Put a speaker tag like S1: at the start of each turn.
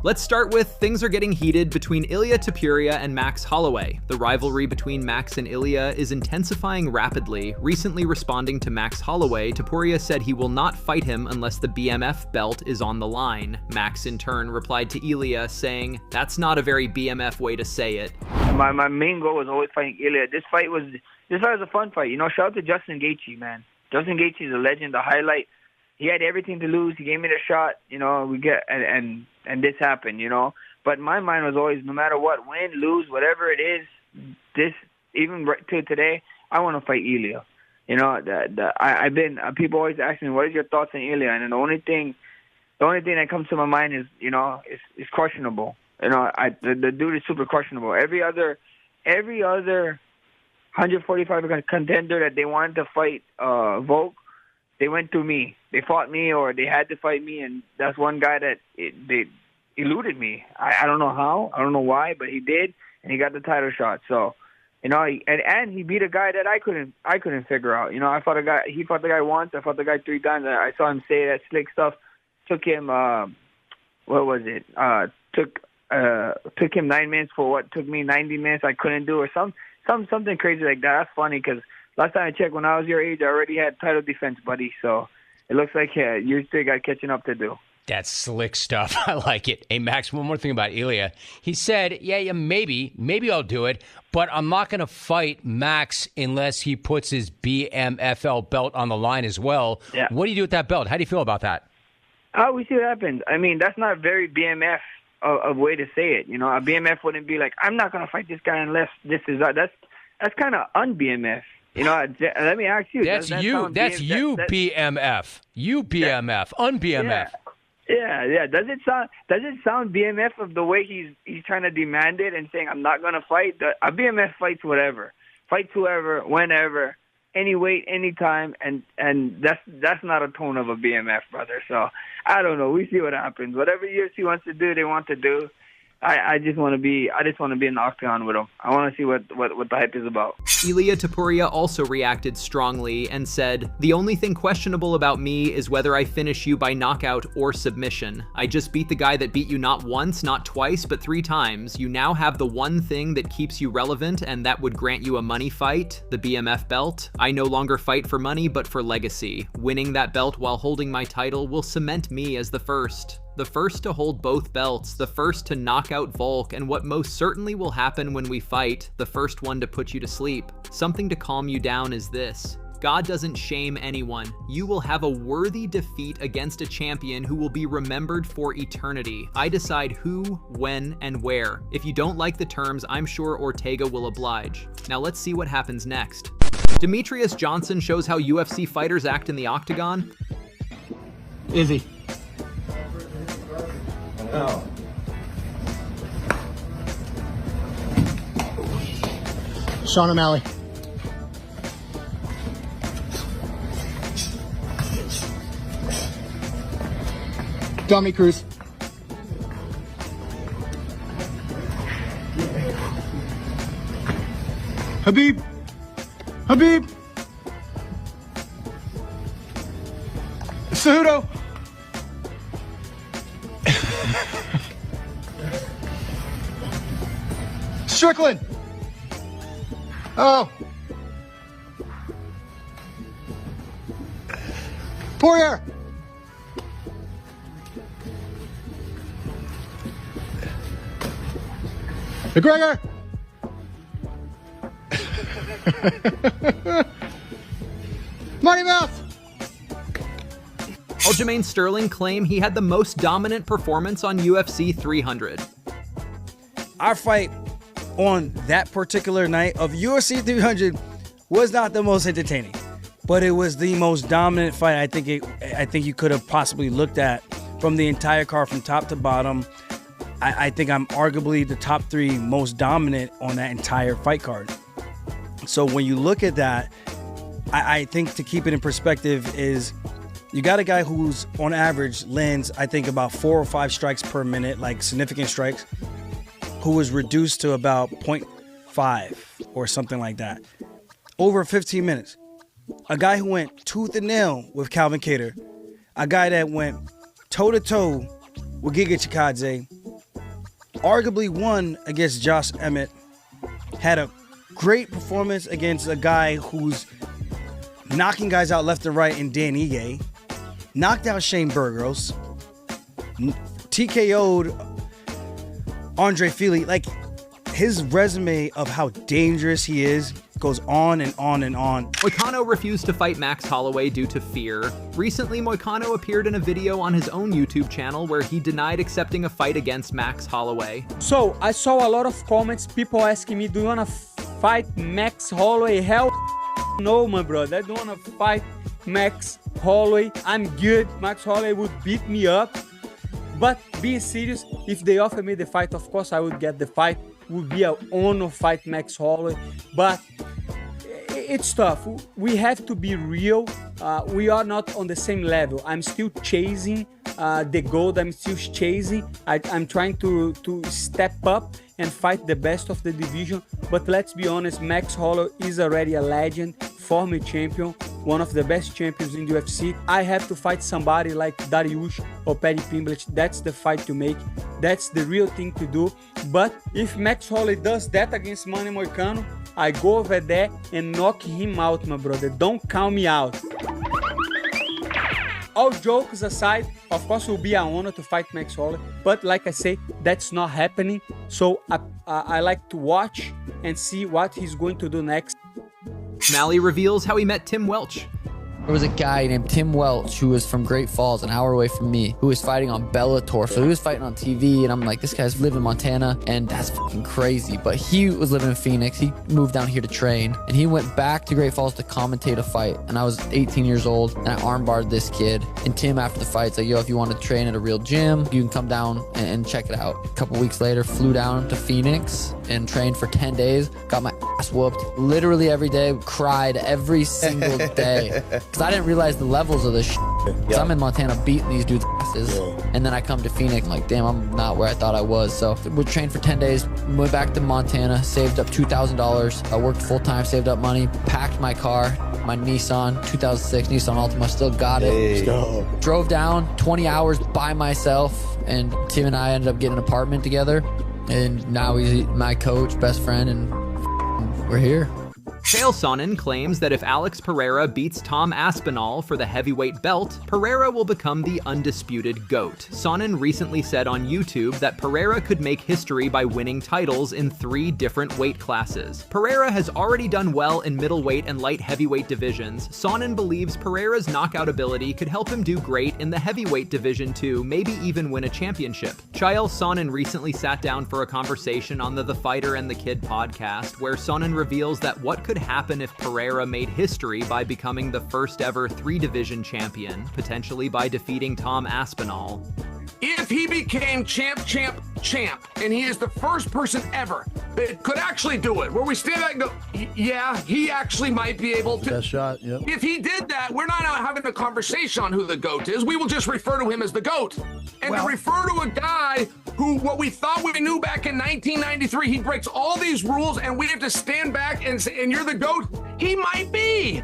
S1: Let's start with things are getting heated between Ilia Topuria and Max Holloway. The rivalry between Max and Ilia is intensifying rapidly. Recently responding to Max Holloway, Topuria said he will not fight him unless the BMF belt is on the line. Max in turn replied to Ilia saying, "That's not a very BMF way to say it."
S2: My main goal was always fighting Ilia. This fight was a fun fight. You know, shout out to Justin Gaethje, man. Justin Gaethje is a legend, a highlight. He had everything to lose. He gave me the shot. You know, and this happened. You know, but my mind was always, no matter what, win, lose, whatever it is, this even to today, I want to fight Ilia. You know, I've been people always ask me, what is your thoughts on Ilia? And the only thing that comes to my mind is, you know, it's questionable. You know, the dude is super questionable. Every other 145 contender that they wanted to fight Volk, they went through me. They fought me, or they had to fight me, and that's one guy that they eluded me. I don't know how, I don't know why, but he did, and he got the title shot. So, you know, and he beat a guy that I couldn't figure out. You know, he fought the guy once, I fought the guy 3 times. I saw him say that slick stuff. Took him, what was it? Took him 9 minutes for what took me 90 minutes I couldn't do, or something crazy like that. That's funny because last time I checked, when I was your age, I already had title defense, buddy. So it looks like you still got catching up to do.
S3: That's slick stuff. I like it. Hey, Max, one more thing about Ilia. He said, yeah, maybe I'll do it, but I'm not going to fight Max unless he puts his BMFL belt on the line as well.
S2: Yeah.
S3: What do you do with that belt? How do you feel about that?
S2: We see what happens. I mean, that's not very BMF a way to say it. You know, a BMF wouldn't be like, I'm not going to fight this guy unless this is that's kind of un-BMF. You know, let me ask you.
S3: That's you. That's you, BMF. You BMF, un-BMF.
S2: Yeah. Does it sound BMF of the way he's trying to demand it and saying, I'm not going to fight? A BMF fights whatever. Fights whoever, whenever, any weight, any time, and that's not a tone of a BMF, brother. So I don't know. We see what happens. Whatever UFC wants to do, they want to do. I just want to be in the Octagon with them. I want to see what the hype is about.
S1: Ilia Topuria also reacted strongly and said, "The only thing questionable about me is whether I finish you by knockout or submission. I just beat the guy that beat you not once, not twice, but 3 times. You now have the one thing that keeps you relevant, and that would grant you a money fight, the BMF belt. I no longer fight for money, but for legacy. Winning that belt while holding my title will cement me as the first. The first to hold both belts, the first to knock out Volk, and what most certainly will happen when we fight, the first one to put you to sleep. Something to calm you down is this. God doesn't shame anyone. You will have a worthy defeat against a champion who will be remembered for eternity. I decide who, when, and where. If you don't like the terms, I'm sure Ortega will oblige. Now let's see what happens next." Demetrious Johnson shows how UFC fighters act in the Octagon.
S4: Izzy. Oh. Sean O'Malley. Dummy Cruz. Habib. Cejudo. Strickland. Oh. Poirier. McGregor. Money Mouth.
S1: Aljamain Sterling claimed he had the most dominant performance on UFC 300.
S5: Our fight on that particular night of UFC 300 was not the most entertaining, but it was the most dominant fight I think you could have possibly looked at from the entire card from top to bottom. I think I'm arguably the top 3 most dominant on that entire fight card. So when you look at that, I think to keep it in perspective is you got a guy who's on average lands, I think, about 4 or 5 strikes per minute, like significant strikes, who was reduced to about 0.5 or something like that. Over 15 minutes. A guy who went tooth and nail with Calvin Kattar. A guy that went toe-to-toe with Giga Chikadze. arguably won against Josh Emmett, had a great performance against a guy who's knocking guys out left and right in Dan Ige, knocked out Shane Burgos, TKO'd Andre Fili. Like, his resume of how dangerous he is goes on and on and on.
S1: Moicano refused to fight Max Holloway due to fear. Recently, Moicano appeared in a video on his own YouTube channel where he denied accepting a fight against Max Holloway.
S6: So, I saw a lot of comments, people asking me, do you wanna fight Max Holloway? Hell no, my brother. I don't wanna fight Max Holloway. I'm good. Max Holloway would beat me up. But being serious, if they offer me the fight, of course I would get the fight. Would be an honor fight Max Holloway, but it's tough. We have to be real. We are not on the same level. I'm still chasing the gold. I'm still chasing. I'm trying to step up and fight the best of the division. But let's be honest, Max Holloway is already a legend, former champion, one of the best champions in the UFC. I have to fight somebody like Dariush or Paddy Pimblett. That's the fight to make. That's the real thing to do. But if Max Holloway does that against Manny Moicano, I go over there and knock him out, my brother. Don't count me out. All jokes aside, of course it will be an honor to fight Max Holloway, but like I say, that's not happening. So I like to watch and see what he's going to do next.
S1: Mally reveals how he met Tim Welch.
S7: There was a guy named Tim Welch who was from Great Falls, an hour away from me, who was fighting on Bellator. So he was fighting on TV, and I'm like, this guy's living in Montana, and that's fucking crazy. But he was living in Phoenix. He moved down here to train, and he went back to Great Falls to commentate a fight. And I was 18 years old, and I armbarred this kid. And Tim, after the fight's like, yo, if you want to train at a real gym, you can come down and check it out. A couple weeks later, flew down to Phoenix and trained for 10 days, got my ass whooped literally every day, cried every single day. Because I didn't realize the levels of this shit. Because I'm in Montana beating these dudes' asses. And then I come to Phoenix, I'm like, damn, I'm not where I thought I was. So we trained for 10 days, went back to Montana, saved up $2,000. I worked full-time, saved up money, packed my car, my Nissan, 2006 Nissan Altima, still got it. Drove down 20 hours by myself, and Tim and I ended up getting an apartment together. And now he's my coach, best friend, and we're here.
S1: Chael Sonnen claims that if Alex Pereira beats Tom Aspinall for the heavyweight belt, Pereira will become the undisputed GOAT. Sonnen recently said on YouTube that Pereira could make history by winning titles in 3 different weight classes. Pereira has already done well in middleweight and light heavyweight divisions. Sonnen believes Pereira's knockout ability could help him do great in the heavyweight division too, maybe even win a championship. Chael Sonnen recently sat down for a conversation on the Fighter and the Kid podcast, where Sonnen reveals that what could happen if Pereira made history by becoming the first ever 3-division champion, potentially by defeating Tom Aspinall.
S8: If he became champ, and he is the first person ever that could actually do it, where we stand back and go, yeah, he actually might be able to.
S9: Best shot, yep.
S8: If he did that, we're not having a conversation on who the GOAT is. We will just refer to him as the GOAT. And to refer to a guy who, what we thought we knew back in 1993, he breaks all these rules and we have to stand back and say, and you're the GOAT, he might be.